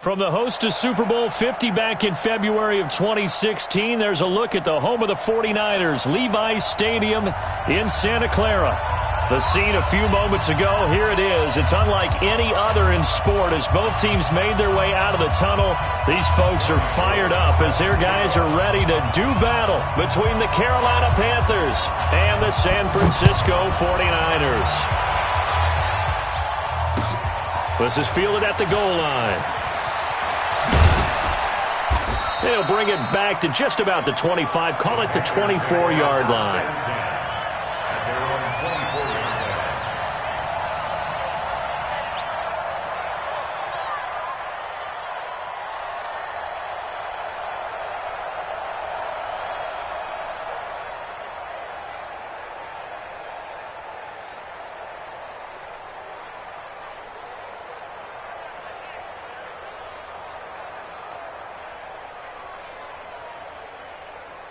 From the host to Super Bowl 50 back in February of 2016, there's a look at the home of the 49ers, Levi's Stadium in Santa Clara. The scene a few moments ago, here it is. It's unlike any other in sport as both teams made their way out of the tunnel. These folks are fired up as their guys are ready to do battle between the Carolina Panthers and the San Francisco 49ers. This is fielded at the goal line. They'll bring it back to just about the 25, call it the 24-yard line.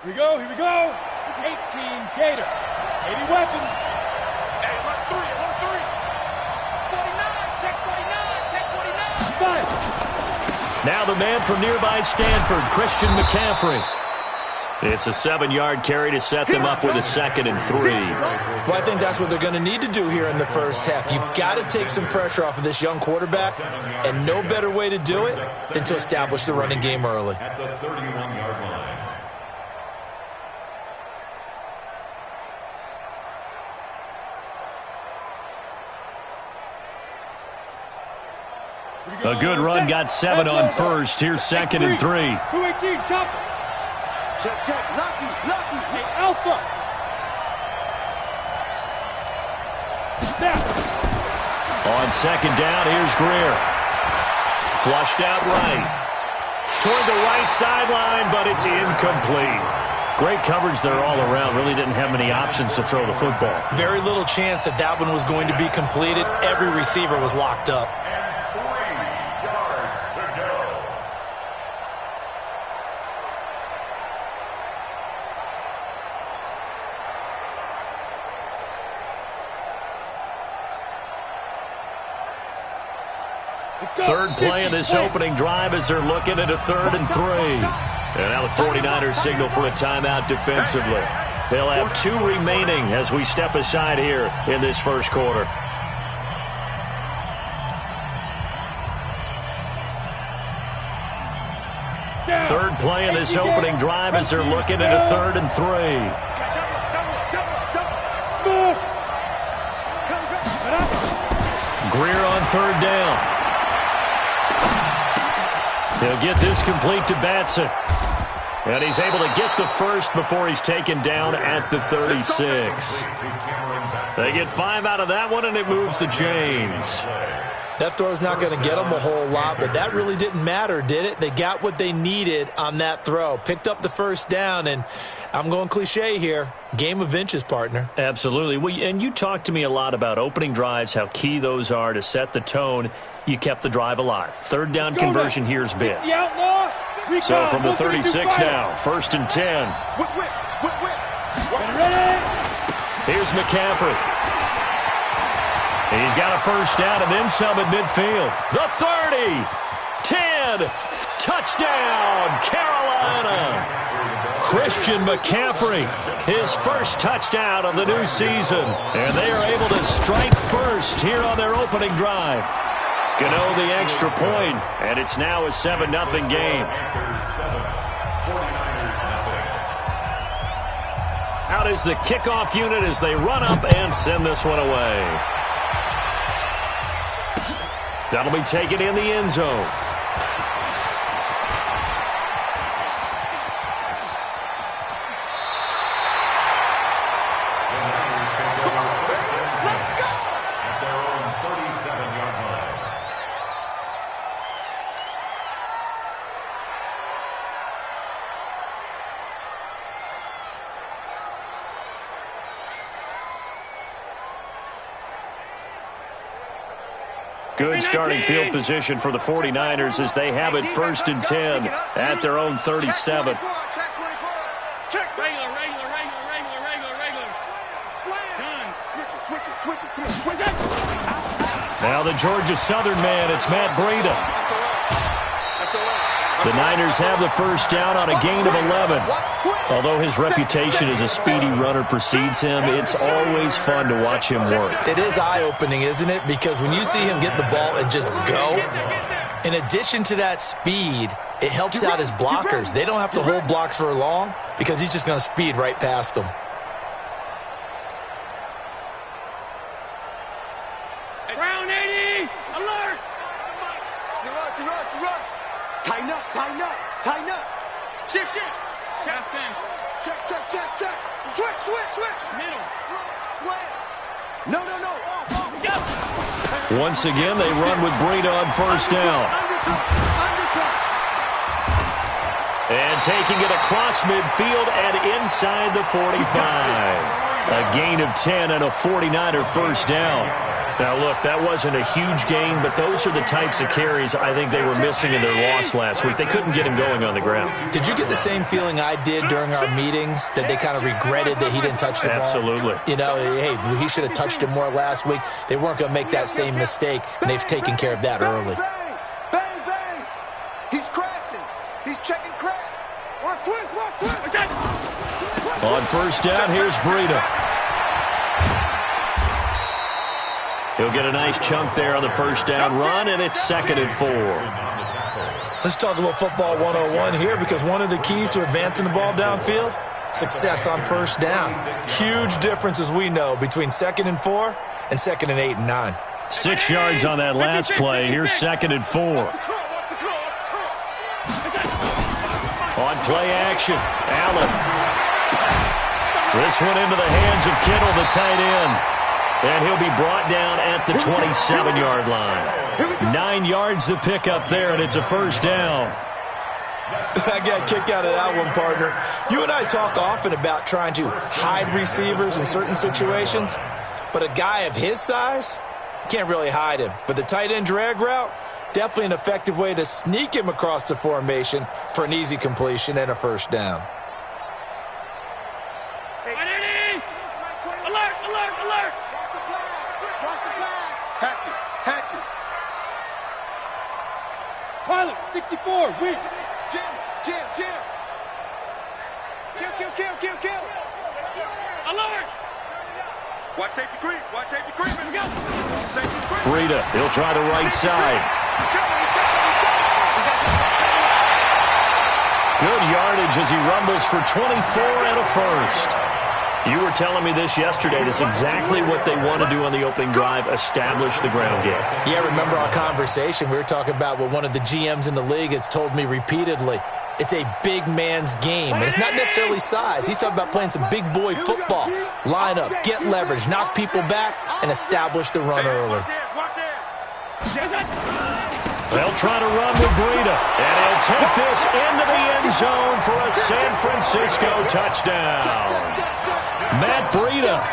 Here we go, here we go. 18 Gator. 80 weapon. Hey, alert 3, alert 3. 49, check 49, check 49. 5. Now the man from nearby Stanford, Christian McCaffrey. It's a 7-yard carry to set them up with a 2nd and 3. Well, I think that's what they're going to need to do here in the first half. You've got to take some pressure off of this young quarterback, and no better way to do it than to establish the running game early. At the 31-yard line. A good run, got 7 on first. Here's 2nd and 3. 218, chopper. Check, check, lucky, lucky. Hey, Alpha. Snap. On 2nd down, here's Greer. Flushed out right. Toward the right sideline, but it's incomplete. Great coverage there all around. Really didn't have many options to throw the football. Very little chance that that one was going to be completed. Every receiver was locked up. Third play of this opening drive as they're looking at a 3rd and 3. And now the 49ers signal for a timeout defensively. They'll have 2 remaining as we step aside here in this first quarter. Third play of this opening drive as they're looking at a 3rd and 3. Greer on 3rd down. He'll get this complete to Batson. And he's able to get the first before he's taken down at the 36. They get 5 out of that one, and it moves the chains. That throw's not going to get them a whole lot, but that really didn't matter, did it? They got what they needed on that throw. Picked up the first down, and I'm going cliche here. Game of inches, partner. Absolutely. Well, and you talked to me a lot about opening drives, how key those are to set the tone. You kept the drive alive. 3rd down conversion here's big. So from the 36 now, 1st and 10. Here's McCaffrey. He's got a first down and then some at midfield. The 30, 10, touchdown, Carolina. Christian McCaffrey, his first touchdown of the new season. And they are able to strike first here on their opening drive. Gano the extra point, and it's now a 7-0 game. Out is the kickoff unit as they run up and send this one away. That'll be taken in the end zone. Good starting field position for the 49ers as they have it 1st and 10 at their own 37. Now the Georgia Southern man, it's Matt Breida. The Niners have the first down on a gain of 11. Although his reputation as a speedy runner precedes him, it's always fun to watch him work. It is eye-opening, isn't it? Because when you see him get the ball and just go, in addition to that speed, it helps out his blockers. They don't have to hold blocks for long because he's just going to speed right past them. Ground 80! Alert! Tighten up, tighten up, tighten up. Shift, shift! Shift in. Check. Switch. Middle. Slam. No. Off. Go! Once again, they run with Breida on first down. Undercut. And taking it across midfield and inside the 45. A gain of 10 and a 49er first down. Now, look, that wasn't a huge gain, but those are the types of carries I think they were missing in their loss last week. They couldn't get him going on the ground. Did you get the same feeling I did during our meetings, that they kind of regretted that he didn't touch the ball? Absolutely. You know, hey, he should have touched it more last week. They weren't going to make that same mistake, and they've taken care of that early. Bang. He's crashing. He's checking crash. Watch twist. On first down, here's Breida. He'll get a nice chunk there on the first down run, and it's 2nd and 4. Let's talk a little football 101 here, because one of the keys to advancing the ball downfield, success on first down. Huge difference, as we know, between 2nd and 4 and 2nd and 8 and 9. 6 yards on that last play. Here's 2nd and 4. On play action, Allen. This one into the hands of Kittle, the tight end. And he'll be brought down at the 27-yard line. 9 yards to pick up there, and it's a first down. I got a kick out of that one, partner. You and I talk often about trying to hide receivers in certain situations, but a guy of his size, can't really hide him. But the tight end drag route, definitely an effective way to sneak him across the formation for an easy completion and a first down. Alert! Cross the glass. Hatchet. Pilot, 64, reach. Jim. Kill. Alert! Watch safety creep. Here we go. Safety creep. Breida, he'll try the right side. Good yardage as he rumbles for 24 and a first. You were telling me this yesterday. That's exactly what they want to do on the opening drive, establish the ground game. Yeah, remember our conversation? We were talking about what one of the GMs in the league has told me repeatedly. It's a big man's game, and it's not necessarily size. He's talking about playing some big boy football. Line up, get leverage, knock people back, and establish the run early. They'll try to run with Breida, and he'll take this into the end zone for a San Francisco touchdown. Matt Breida,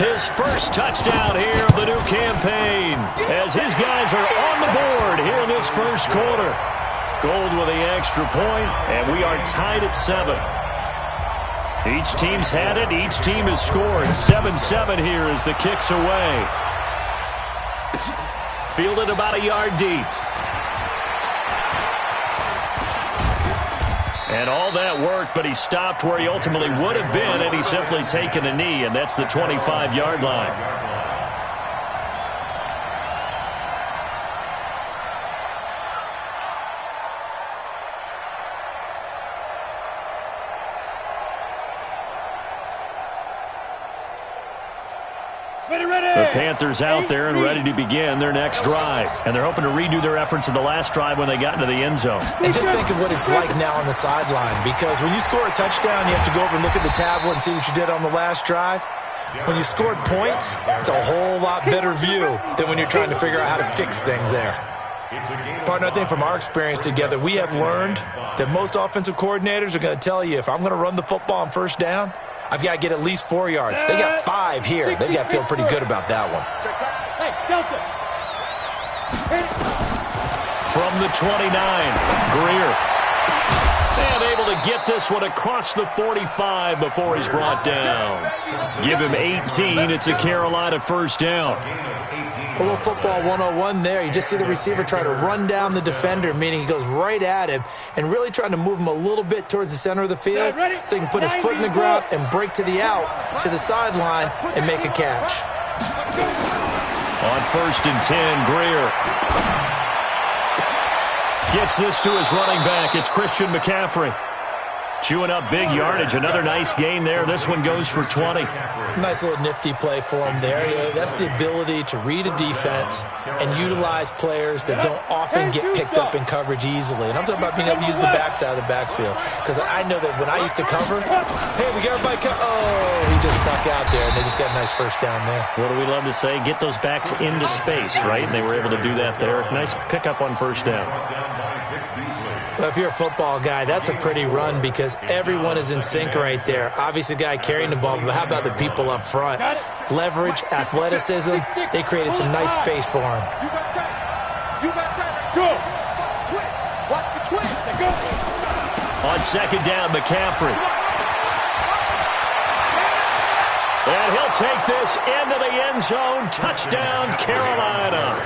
his first touchdown here of the new campaign, as his guys are on the board here in this first quarter. Gold with the extra point, and we are tied at 7. Each team's had it. Each team has scored. 7-7 here as the kick's away. Fielded about a yard deep. And all that work, but he stopped where he ultimately would have been had he simply taken a knee, and that's the 25-yard line. The Panthers out there and ready to begin their next drive. And they're hoping to redo their efforts in the last drive when they got into the end zone. And just think of what it's like now on the sideline, because when you score a touchdown, you have to go over and look at the tablet and see what you did on the last drive. When you scored points, it's a whole lot better view than when you're trying to figure out how to fix things there. Partner, I think from our experience together, we have learned that most offensive coordinators are going to tell you, if I'm going to run the football on first down, I've got to get at least 4 yards. They got 5 here. They've got to feel pretty good about that one. Hey, Delta. From the 29, Greer. And able to get this one across the 45 before he's brought down. Give him 18. It's a Carolina first down. A little football 101 there. You just see the receiver try to run down the defender, meaning he goes right at him and really trying to move him a little bit towards the center of the field so he can put his foot in the ground and break to the out, to the sideline, and make a catch. On 1st and 10, Greer gets this to his running back. It's Christian McCaffrey. Chewing up big yardage. Another nice gain there. This one goes for 20. Nice little nifty play for him there. That's the ability to read a defense and utilize players that don't often get picked up in coverage easily. And I'm talking about being able to use the backside of the backfield. Because I know that when I used to cover, hey, we got everybody oh, he just snuck out there, and they just got a nice first down there. What do we love to say? Get those backs into space, right? And they were able to do that there. Nice pickup on first down. Well, if you're a football guy, that's a pretty run because everyone is in sync right there. Obviously, the guy carrying the ball, but how about the people up front? Leverage, athleticism, they created some nice space for him. You got time. Go. Watch the twin. Go. On 2nd down, McCaffrey. And he'll take this into the end zone. Touchdown, Carolina.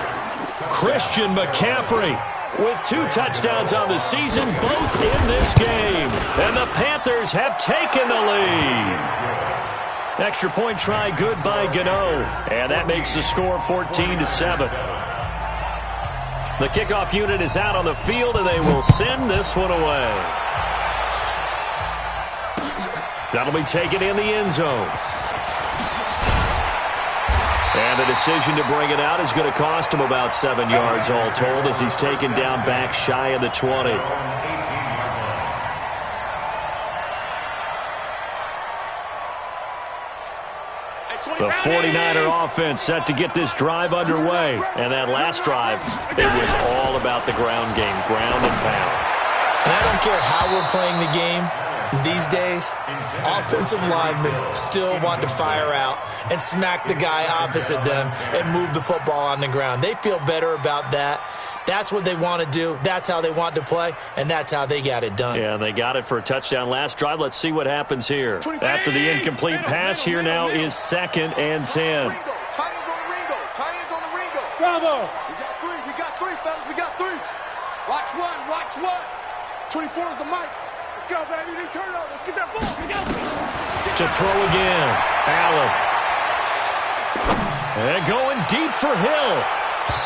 Christian McCaffrey with 2 touchdowns on the season, both in this game. And the Panthers have taken the lead. Extra point try good by Gano. And that makes the score 14-7. The kickoff unit is out on the field, and they will send this one away. That'll be taken in the end zone. And the decision to bring it out is going to cost him about 7 yards all told as he's taken down back shy of the 20. The 49er offense set to get this drive underway. And that last drive, it was all about the ground game, ground and pound. And I don't care how we're playing the game. These days, offensive linemen still want to fire out and smack the guy opposite them and move the football on the ground. They feel better about that. That's what they want to do. That's how they want to play, and that's how they got it done. Yeah, they got it for a touchdown last drive. Let's see what happens here. After the incomplete pass, here now is 2nd and 10. Tight ends on the Ringo. Tight ends on the Ringo. Bravo. We got three, fellas. We got 3. Watch one. 24 is the mic. Let's go, baby. They turn it over. Let's get that ball. To throw again. Allen. And going deep for Hill.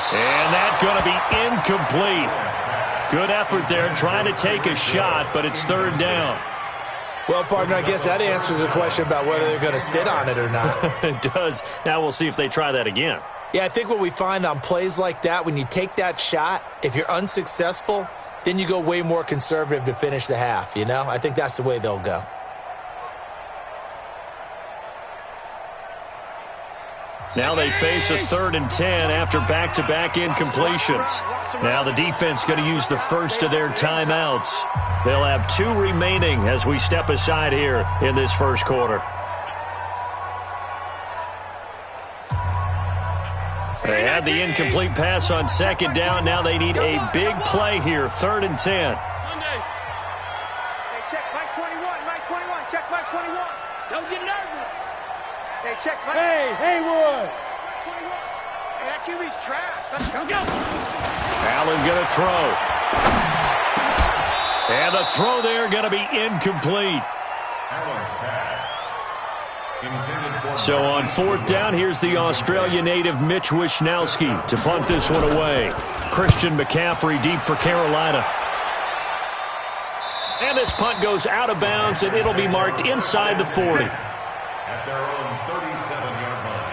And that's going to be incomplete. Good effort there trying to take a shot, but it's 3rd down. Well, partner, I guess that answers the question about whether they're going to sit on it or not. It does. Now we'll see if they try that again. Yeah, I think what we find on plays like that, when you take that shot, if you're unsuccessful, then you go way more conservative to finish the half, you know? I think that's the way they'll go. Now they face a 3rd and 10 after back-to-back incompletions. Now the defense going to use the first of their timeouts. They'll have 2 remaining as we step aside here in this first quarter. They had the incomplete pass on 2nd down. Now they need a big play here, 3rd and 10. Hey, check Mike 21. Check Mike 21. Don't get nervous. Hey, check Mike. Hey, Haywood. 21. Hey, that QB's trash. Let's go. Allen going to throw. And the throw there going to be incomplete. Allen's pass. So on 4th down, here's the Australia native Mitch Wishnowski to punt this one away. Christian McCaffrey deep for Carolina. And this punt goes out of bounds, and it'll be marked inside the 40. At their own 37-yard line.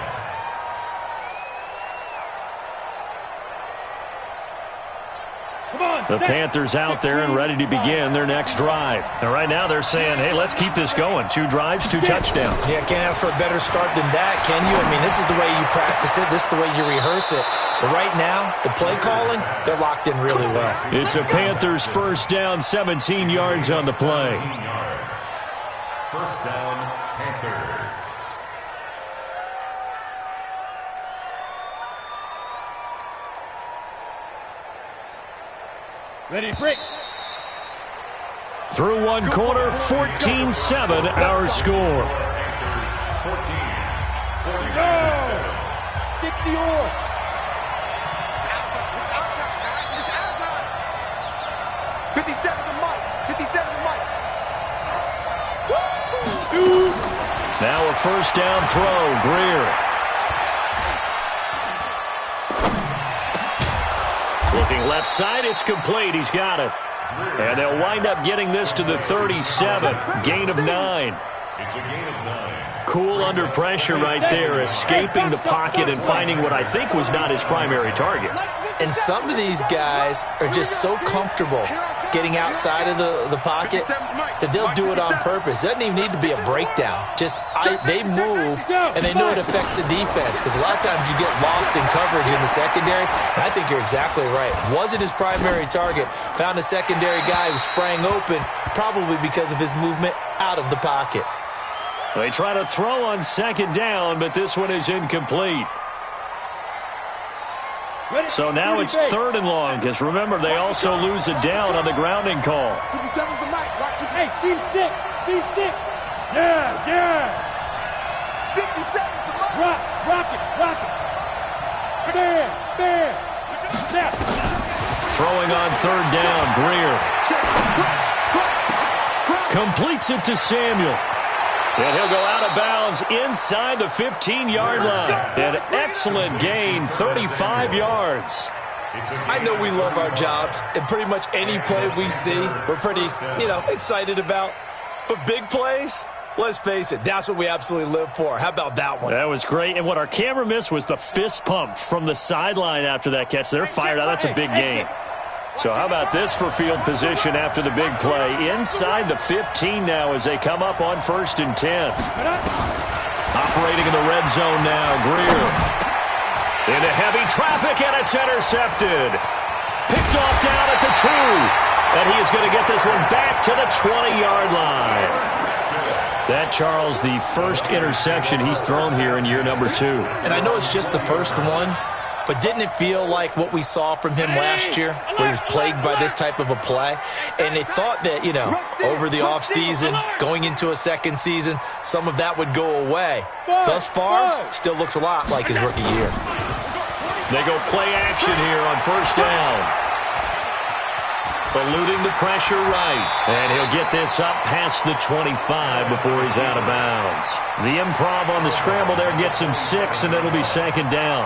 The Panthers out there and ready to begin their next drive. And right now they're saying, hey, let's keep this going. 2 drives, 2 touchdowns. Yeah, can't ask for a better start than that, can you? I mean, this is the way you practice it. This is the way you rehearse it. But right now, the play calling, they're locked in really well. It's a Panthers first down, 17 yards on the play. 17 yards. First down, Panthers. Ready to break. Through one quarter, 14-7 our score. Go! 60 all. It's out time. It's out time, guys. It's out time. 57 to Mike. 57 to Mike. Two. Now a first down throw, Greer. Looking left side, it's complete. He's got it. And they'll wind up getting this to the 37. Gain of 9. It's a gain of 9. Cool under pressure right there, escaping the pocket and finding what I think was not his primary target. And some of these guys are just so comfortable getting outside of the pocket that they'll do it on purpose. It doesn't even need to be a breakdown. They move, and they know it affects the defense, because a lot of times you get lost in coverage in the secondary. And I think you're exactly right. Wasn't his primary target. Found a secondary guy who sprang open, probably because of his movement out of the pocket. They try to throw on second down, but this one is incomplete. So now it's third and long, because remember, they also lose a down on the grounding call. 57's the Mike. Hey, team 6. Team 6. Yeah. 57's the Mike. Rock it. Bam. Snap. Throwing on third down, Greer. Completes it to Samuel. And he'll go out of bounds inside the 15-yard line. An excellent gain, 35 yards. I know we love our jobs, and pretty much any play we see, we're pretty, excited about. But big plays, let's face it, that's what we absolutely live for. How about that one? That was great. And what our camera missed was the fist pump from the sideline after that catch. They're fired out. That's a big gain. So how about this for field position after the big play? Inside the 15 now as they come up on 1st and 10. Operating in the red zone now, Greer. Into heavy traffic, and it's intercepted. Picked off down at the 2. And he is going to get this one back to the 20-yard line. That, Charles, the first interception he's thrown here in year number 2. And I know it's just the first one, but didn't it feel like what we saw from him last year, where he was plagued by this type of a play? And they thought that, over the offseason, going into a second season, some of that would go away. Thus far, still looks a lot like his rookie year. They go play action here on first down. Eluding the pressure right. And he'll get this up past the 25 before he's out of bounds. The improv on the scramble there gets him 6, and it'll be second down.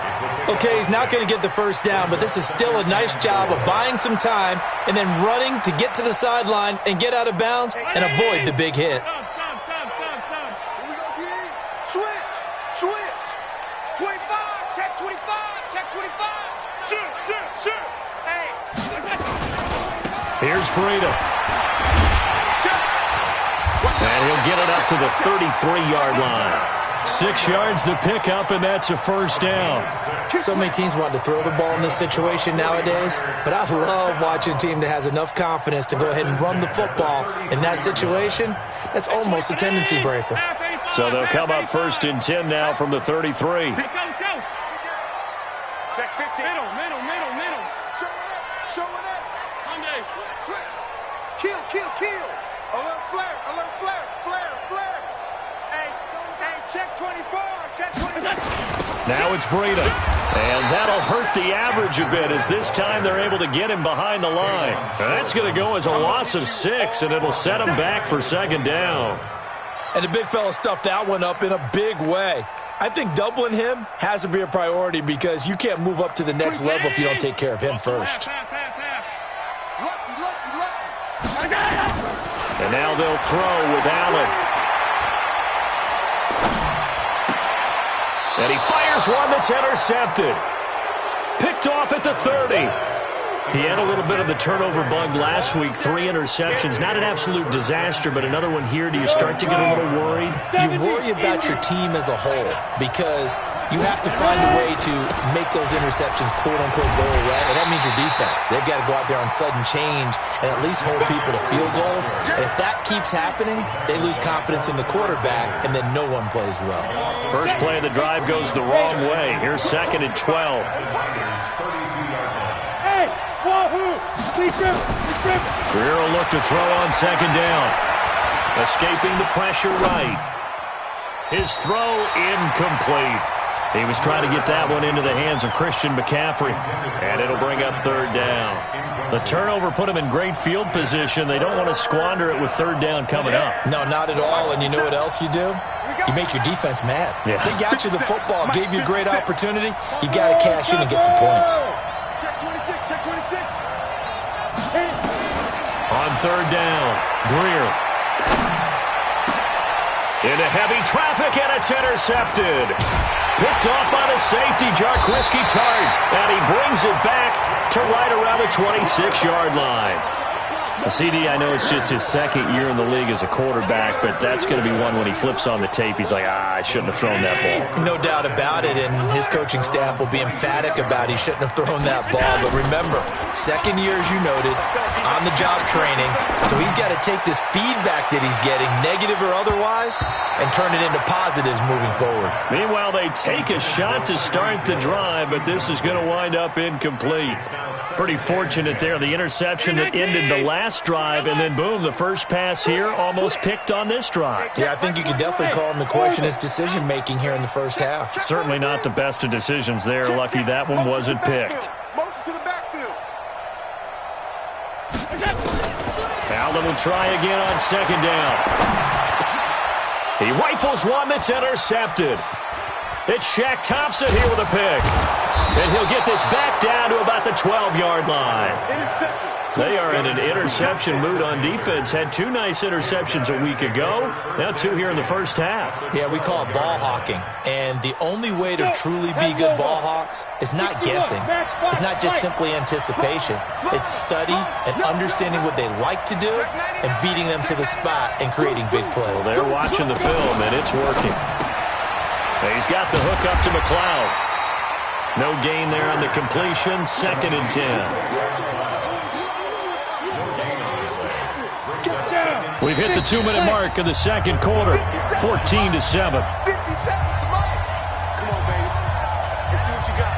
Okay, he's not going to get the first down, but this is still a nice job of buying some time and then running to get to the sideline and get out of bounds and avoid the big hit. Here we go, again. Switch. 25. Check 25. Check 25. Shoot. Hey. Here's Breida. And he'll get it up to the 33-yard line. 6 yards the pickup, and that's a first down. So many teams want to throw the ball in this situation nowadays, but I love watching a team that has enough confidence to go ahead and run the football. In that situation, that's almost a tendency breaker. So they'll come up 1st and 10 now from the 33. Check 50. Middle. Show it up. Monday. Switch. Kill. Alert flare. Hey, check 24. Now it's Breida. And that'll hurt the average a bit, as this time they're able to get him behind the line. And that's going to go as a loss of 6, and it'll set him back for second down. And the big fella stuffed that one up in a big way. I think doubling him has to be a priority, because you can't move up to the next level if you don't take care of him first. And now they'll throw with Allen. And he fires one that's intercepted. Picked off at the 30. He had a little bit of the turnover bug last week. 3 interceptions. Not an absolute disaster, but another one here. Do you start to get a little worried? You worry about your team as a whole, because you have to find a way to make those interceptions quote-unquote go away, and that means your defense. They've got to go out there on sudden change and at least hold people to field goals. And if that keeps happening, they lose confidence in the quarterback, and then no one plays well. First play of the drive goes the wrong way. Here's 2nd and 12. Hey, Wahoo! Greer will look to throw on second down. Escaping the pressure right. His throw incomplete. He was trying to get that one into the hands of Christian McCaffrey, and it'll bring up third down. The turnover put him in great field position. They don't want to squander it with third down coming up. No, not at all. And you know what else you do? You make your defense mad. Yeah. They got you the football, gave you a great opportunity. You got to cash in and get some points. Check 26, check 26. On third down, Greer. Into heavy traffic, and it's intercepted. Picked off by the safety, Jarkowski Tart, and he brings it back to right around the 26-yard line. The CD, I know it's just his second year in the league as a quarterback, but that's going to be one when he flips on the tape. He's like, I shouldn't have thrown that ball. No doubt about it, and his coaching staff will be emphatic about he shouldn't have thrown that ball. But remember, second year, as you noted, on-the-job training, so he's got to take this feedback that he's getting, negative or otherwise, and turn it into positives moving forward. Meanwhile, they take a shot to start the drive, but this is going to wind up incomplete. Pretty fortunate there, the interception that ended the last drive, and then boom, the first pass here almost picked on this drive. Yeah, I think you could definitely call him to question his decision-making here in the first half. Certainly not the best of decisions there. Lucky that one wasn't picked. Motion to the backfield. Allen will try again on second down. He rifles one that's intercepted. It's Shaq Thompson here with a pick. And he'll get this back down to about the 12-yard line. Interception. They are in an interception mood on defense. Had two nice interceptions a week ago. Now two here in the first half. Yeah, we call it ball hawking. And the only way to truly be good ball hawks is not guessing. It's not just simply anticipation. It's study and understanding what they like to do and beating them to the spot and creating big plays. Well, they're watching the film, and it's working. He's got the hook up to McLeod. No gain there on the completion. 2nd and 10. We've hit the 2-minute mark of the second quarter. 14-7. 50 seconds to Mike. Come on, baby. Let's see what you got.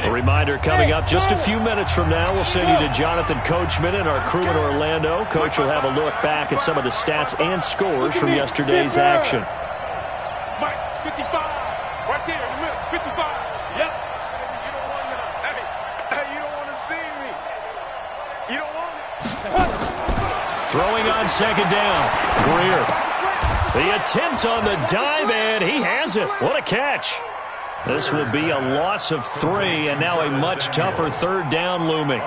A reminder coming up just a few minutes from now. We'll send you to Jonathan Coachman and our crew in Orlando. Coach will have a look back at some of the stats and scores from yesterday's action. Mike, 55. Right there in the middle. 55. Yep. You don't want to. Hey, you don't want to see me. You don't want it. Throwing on second down. Greer. The attempt on the dive, and he has it. What a catch. This will be a loss of 3, and now a much tougher third down looming.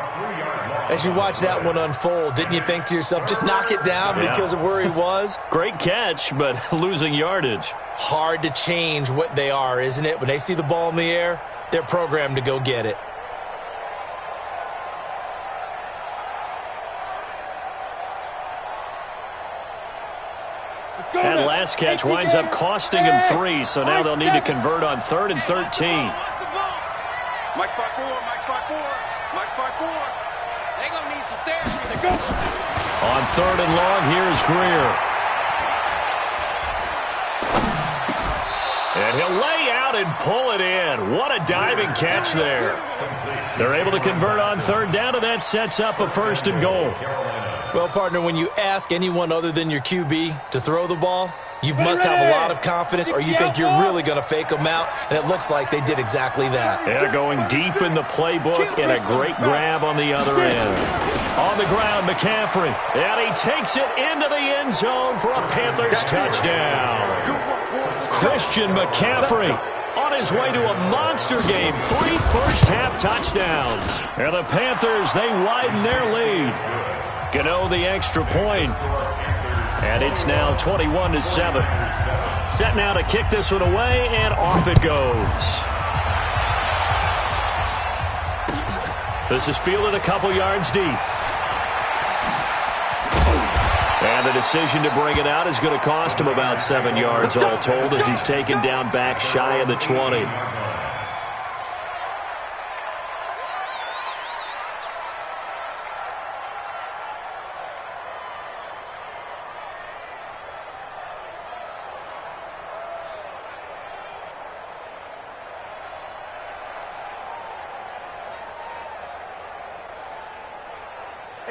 As you watch that one unfold, didn't you think to yourself, just knock it down because of where he was? Great catch, but losing yardage. Hard to change what they are, isn't it? When they see the ball in the air, they're programmed to go get it. That last catch winds up costing him 3, so now they'll need to convert on 3rd and 13. Mike 5-4, Mike 5-4, Mike 5-4. They're going to need some therapy. Go. On 3rd and long, here's Greer. And he'll lay out and pull it in. What a diving catch there. They're able to convert on 3rd down, and that sets up a 1st and goal. Well, partner, when you ask anyone other than your QB to throw the ball, you must have a lot of confidence, or you think you're really going to fake them out, and it looks like they did exactly that. They're going deep in the playbook, and a great grab on the other end. On the ground, McCaffrey, and he takes it into the end zone for a Panthers touchdown. Christian McCaffrey on his way to a monster game, 3 first-half touchdowns. And the Panthers, they widen their lead. Gano the extra point. And it's now 21-7. Set now to kick this one away, and off it goes. This is fielded a couple yards deep. And the decision to bring it out is going to cost him about 7 yards all told as he's taken down back shy of the 20.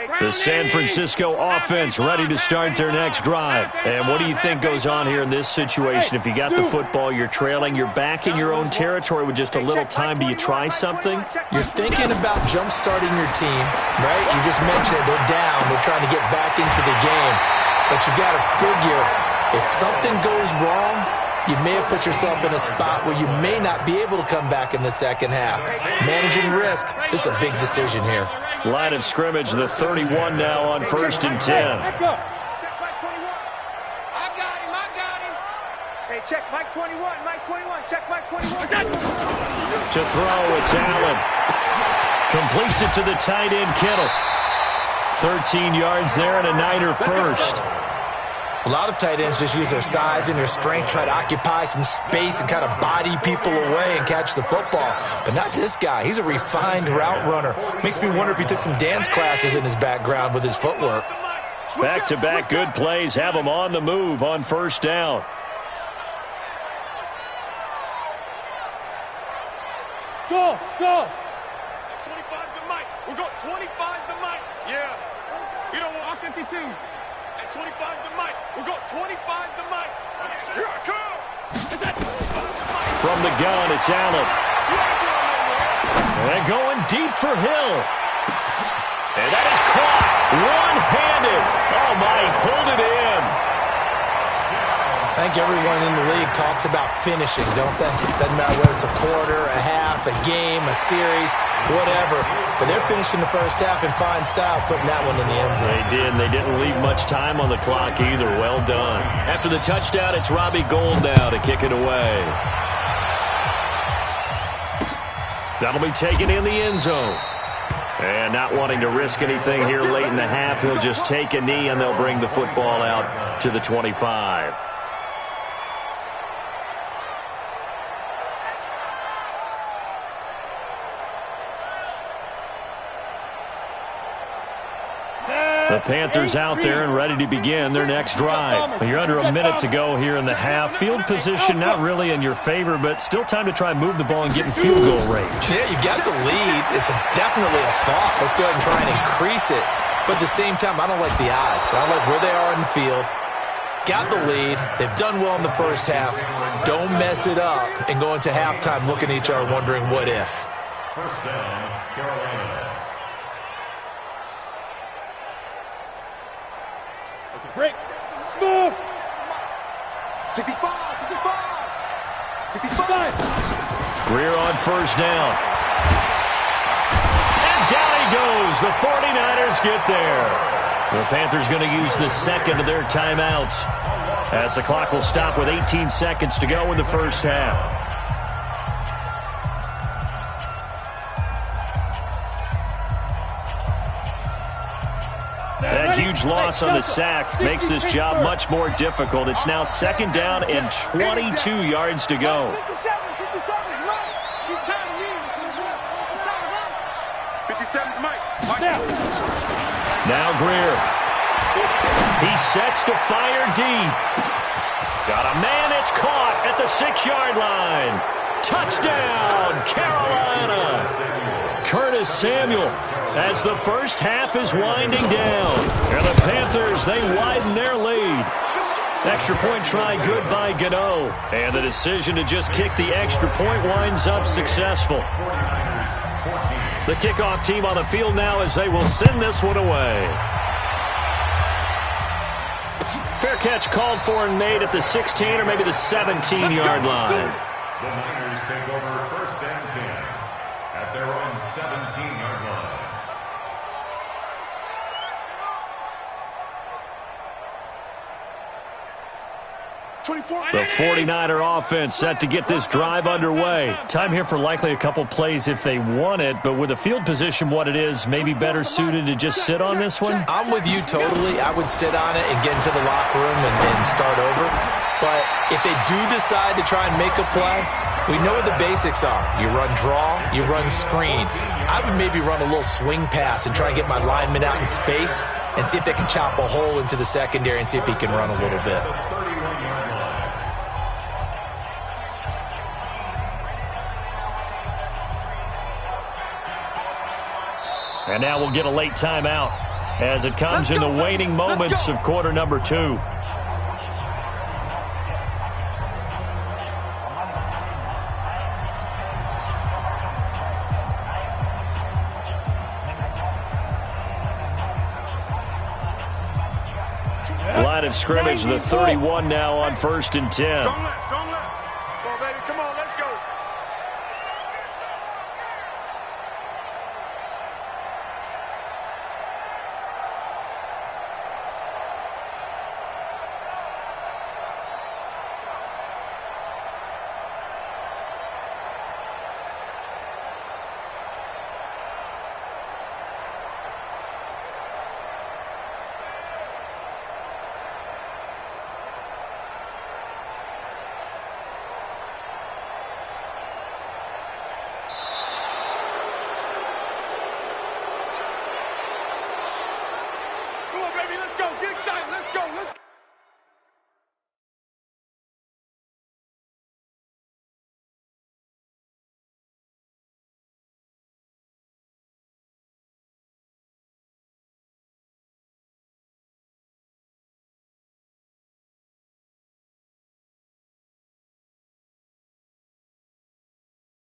The San Francisco offense ready to start their next drive. And what do you think goes on here in this situation? If you got the football, you're trailing, you're back in your own territory with just a little time. Do you try something? You're thinking about jump-starting your team, right? You just mentioned it. They're down. They're trying to get back into the game. But you got to figure, if something goes wrong, you may have put yourself in a spot where you may not be able to come back in the second half. Managing risk, this is a big decision here. Line of scrimmage, the 31 now on 1st and 10. Back up. Check Mike 21. I got him. Hey, check Mike 21. Mike 21. Check Mike 21. To throw, it's Allen. Completes it to the tight end, Kittle. 13 yards there and a Niner first. A lot of tight ends just use their size and their strength, try to occupy some space and kind of body people away and catch the football. But not this guy. He's a refined route runner. Makes me wonder if he took some dance classes in his background with his footwork. Back-to-back good plays have him on the move on 1st down. Go. 25 to Mike. We're going 25 to Mike. Yeah. You don't want 52. And 25 to Mike. We're going 25 to Mike. Here I come. From the gun, it's Allen. And going deep for Hill. And that is caught. One-handed. Oh, my, he pulled it in. I think everyone in the league talks about finishing, don't they? Doesn't matter whether it's a quarter, a half, a game, a series, whatever. But they're finishing the first half in fine style, putting that one in the end zone. They did, and they didn't leave much time on the clock either. Well done. After the touchdown, it's Robbie Gould now to kick it away. That'll be taken in the end zone. And not wanting to risk anything here late in the half, he'll just take a knee, and they'll bring the football out to the 25. The Panthers out there and ready to begin their next drive. You're under a minute to go here in the half. Field position not really in your favor, but still time to try and move the ball and get in field goal range. Yeah, you got the lead. It's definitely a thought. Let's go ahead and try and increase it. But at the same time, I don't like the odds. I like where they are in the field. Got the lead. They've done well in the first half. Don't mess it up and go into halftime looking at each other wondering what if. First down, Carolina. Break. Smooth. 65. 65. Greer on 1st down. And down he goes. The 49ers get there. The Panthers going to use the second of their timeouts as the clock will stop with 18 seconds to go in the first half. That huge loss on the sack makes this job much more difficult. It's now 2nd down and 22 yards to go. 57 Mike. Now Greer. He sets to fire deep. Got a man, it's caught at the 6-yard line. Touchdown, Carolina. Curtis Samuel as the first half is winding down. And the Panthers, they widen their lead. Extra point try good by Gano. And the decision to just kick the extra point winds up successful. The kickoff team on the field now as they will send this one away. Fair catch called for and made at the 16 or maybe the 17-yard line. The Niners take over 1st and 10 at their own 17-yard line. The 49er offense set to get this drive underway. Time here for likely a couple plays if they want it, but with the field position what it is, maybe better suited to just sit on this one? I'm with you totally. I would sit on it and get into the locker room and start over. But if they do decide to try and make a play, we know what the basics are. You run draw, you run screen. I would maybe run a little swing pass and try and get my lineman out in space and see if they can chop a hole into the secondary and see if he can run a little bit. And now we'll get a late timeout. as it comes in the waning moments of quarter number 2. Line of scrimmage, the 31 now on 1st and 10. Don't let. Come on, baby. Come on, let's go. Come on, baby, let's go. Get excited. Let's go. Let's